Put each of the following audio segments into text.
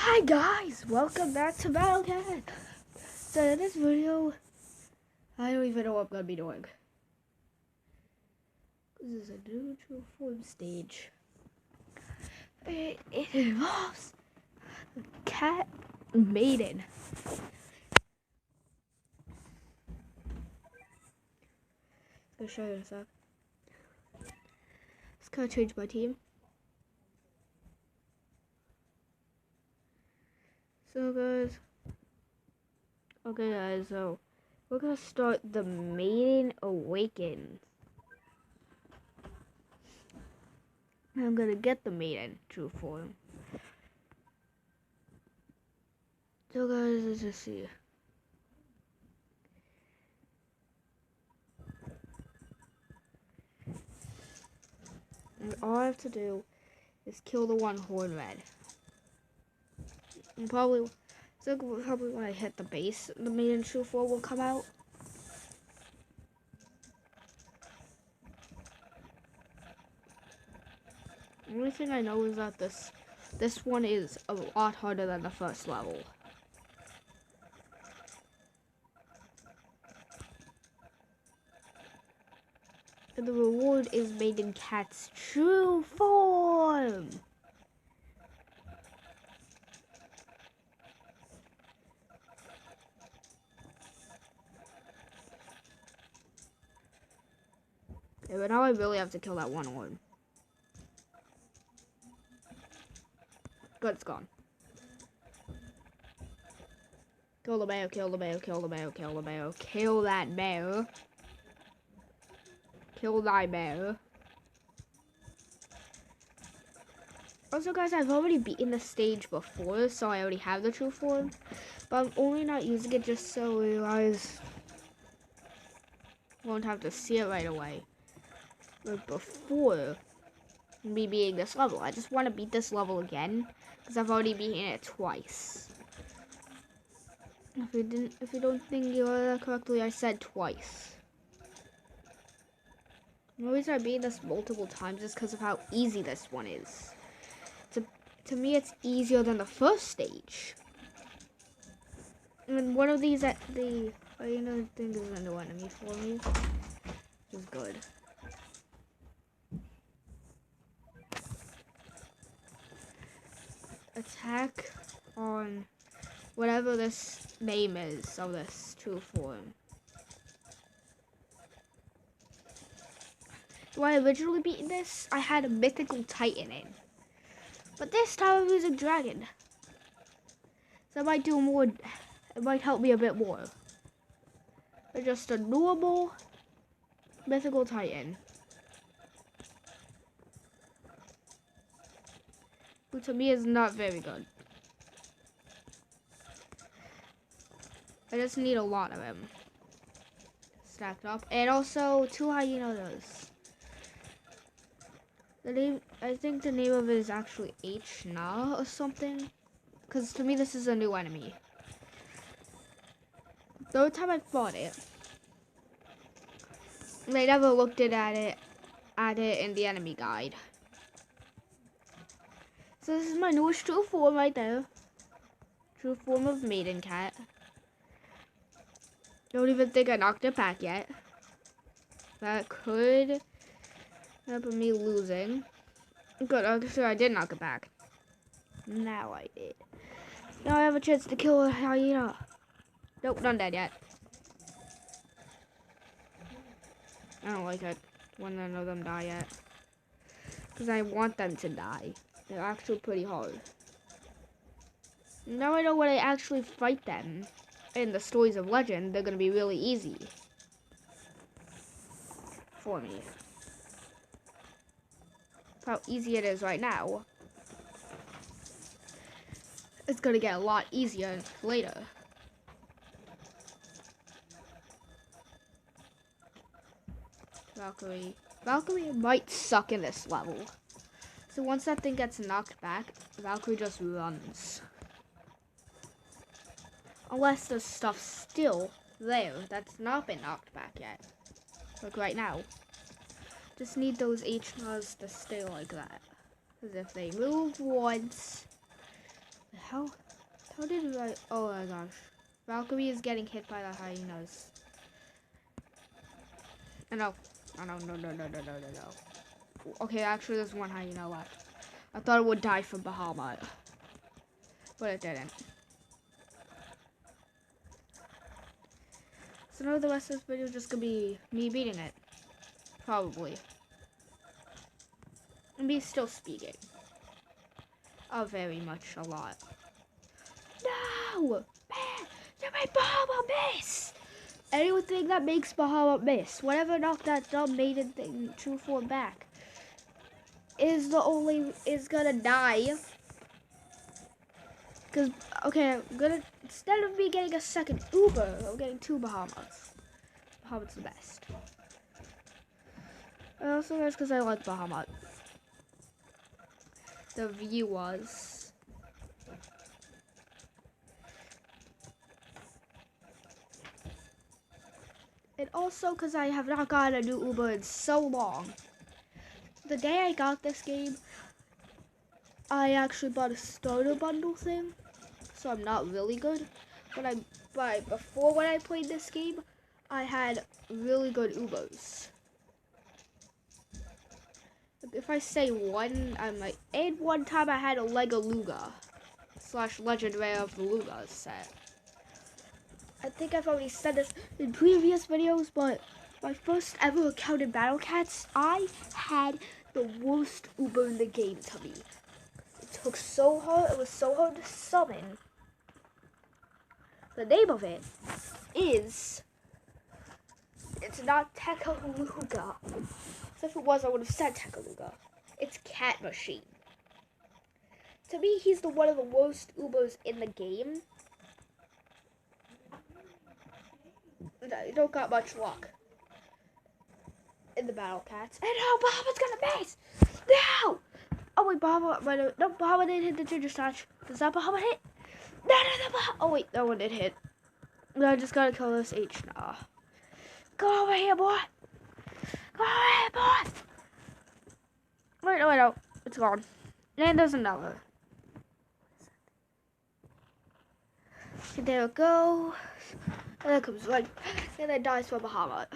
Hi guys, welcome back to Battlecat. So in this video, I don't even know what I'm gonna be doing. This is a new true form stage. It involves a cat maiden. I'll show you in a sec. Just gonna change my team. So guys, okay guys, so we're gonna start the Maiden Awakens. I'm gonna get the Maiden true form. So guys, let's just see. And all I have to do is kill the one horn red. And probably when I hit the base, the Maiden true form will come out. The only thing I know is that this one is a lot harder than the first level. And the reward is Maiden Cat's true form. Okay, but now I really have to kill that one horn. Good, it's gone. Kill the bear, kill the bear, kill the bear, kill the bear, kill that bear. Kill thy bear. Also guys, I've already beaten the stage before, so I already have the true form. But I'm only not using it just so you guys won't have to see it right away. But before me beating this level, I just want to beat this level again because I've already beaten it twice. If you don't think you heard that correctly, I said twice. The reason I beat this multiple times is because of how easy this one is. To me, it's easier than the first stage. And one of these at the I don't think is a new enemy for me, which is good. Attack on whatever this name is of this true form. When I originally beat this, I had a mythical titan in. But this time I'm using dragon. So it might do more, it might help me a bit more. But just a normal mythical titan. Who to me is not very good. I just need a lot of them stacked up. And also 2 hyenas. The name, I think the name of it is actually H-Na or something. Because to me this is a new enemy. The only time I fought it, I never looked at it in the enemy guide. So this is my newest true form right there. True form of Maiden Cat. Don't even think I knocked it back yet. That could happen me losing. Good, actually I did knock it back. Now I did. Now I have a chance to kill a hyena. Nope, not dead yet. I don't like it when none of them die yet. Because I want them to die. They're actually pretty hard. Now I know when I actually fight them in the Stories of Legend, they're going to be really easy for me. How easy it is right now. It's going to get a lot easier later. Valkyrie. Valkyrie might suck in this level. So once that thing gets knocked back, Valkyrie just runs. Unless there's stuff still there that's not been knocked back yet. Like right now. Just need those H-Nas to stay like that. Because if they move once, How did I? Oh my gosh, Valkyrie is getting hit by the hyenas. No, no. Okay, actually, there's one hyena left. I thought it would die from Bahamut, but it didn't. So now the rest of this video is just gonna be me beating it, probably, and me still speaking. Oh, very much a lot. No, man, you made Bahamut miss. Anything that makes Bahamut miss, whatever knocked that dumb maiden thing true form back, is gonna die. Cause okay, I'm gonna instead of me getting a second Uber, I'm getting 2 Bahamuts. Bahamut's the best. Also, that's because I like Bahamut. The view was. And also because I have not gotten a new Uber in so long. The day I got this game, I actually bought a starter bundle thing, so I'm not really good. But before when I played this game, I had really good Ubers. If I say one, I'm like, and one time I had a Lego Luga / Legend Rare of the Luga set. I think I've already said this in previous videos, but my first ever account in Battle Cats, I had the worst Uber in the game to me. It took so hard, it was so hard to summon. The name of it is, it's not Tekaluga. So if it was, I would have said Tekaluga. It's Cat Machine. To me, he's one of the worst Ubers in the game. You don't got much luck in the Battle Cats. And no, Bahamut's gonna miss! No! Oh wait, Bahamut, no, Bahamut didn't hit the Ginger Snatch. Does that Bahamut hit? No, Bahamut. Oh wait, that one did hit. No, I just gotta kill this H now. Go over here, boy! Go over here, boy! Wait, no, it's gone. And there's another. Okay, there it goes. And then comes like, and then dies from Bahamut.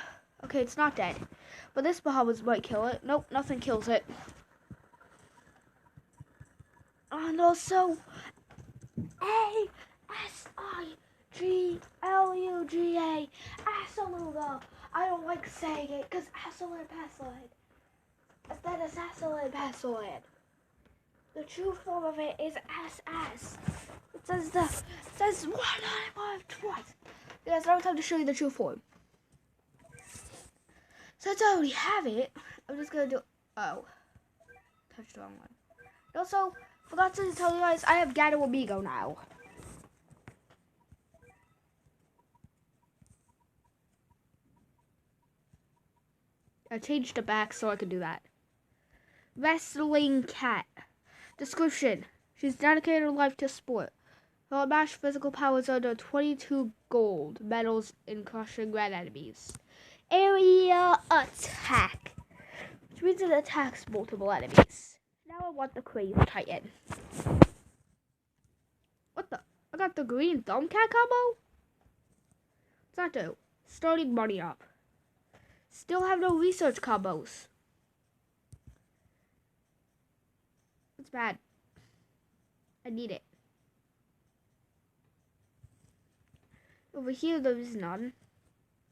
Okay, it's not dead. But this Bahamut might kill it. Nope, nothing kills it. And also, ASIGLUGA, Asaluga. I don't like saying it because Asalan Pasalan. Instead of Asalan Pasalan. The true form of it is SS. It says 195 twice. Yes, now it's time to show you the true form. Since I already have it, I'm just gonna do. Oh, touched the wrong one. Also, forgot to tell you guys, I have Gato Amigo now. I changed it back so I could do that. Wrestling cat. Description: she's dedicated her life to sport. Her unmatched physical powers under 22 gold medals in crushing red enemies. Area attack, which means it attacks multiple enemies. Now I want the Crazy Titan. What the? I got the green Thumbcat combo? What's that do? Starting money up. Still have no research combos. It's bad. I need it. Over here, there's none.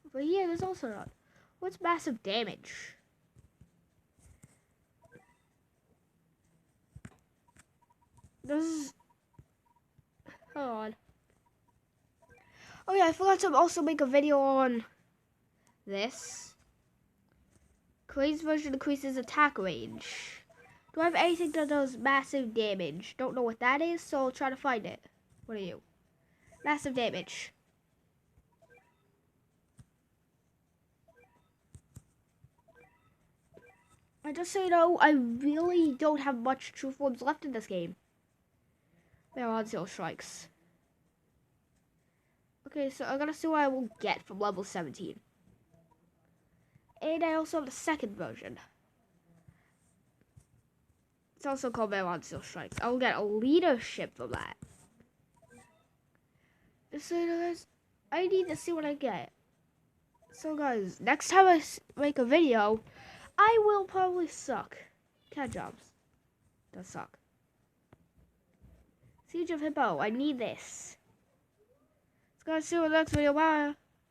Over here, there's also none. What's massive damage? This. Hold on. Oh yeah, I forgot to also make a video on this. Crazy version increases attack range. Do I have anything that does massive damage? Don't know what that is, so I'll try to find it. What are you? Massive damage. And just so you know, I really don't have much true forms left in this game. They're on Zero Strikes. Okay, so I'm gonna see what I will get from level 17. And I also have the second version. It's also called Veron Steel Strikes. I will get a leadership from that. So guys, I need to see what I get. So guys, next time I make a video, I will probably suck. Cat jobs. Does suck. Siege of Hippo. I need this. Let's go see you in the next video. Bye.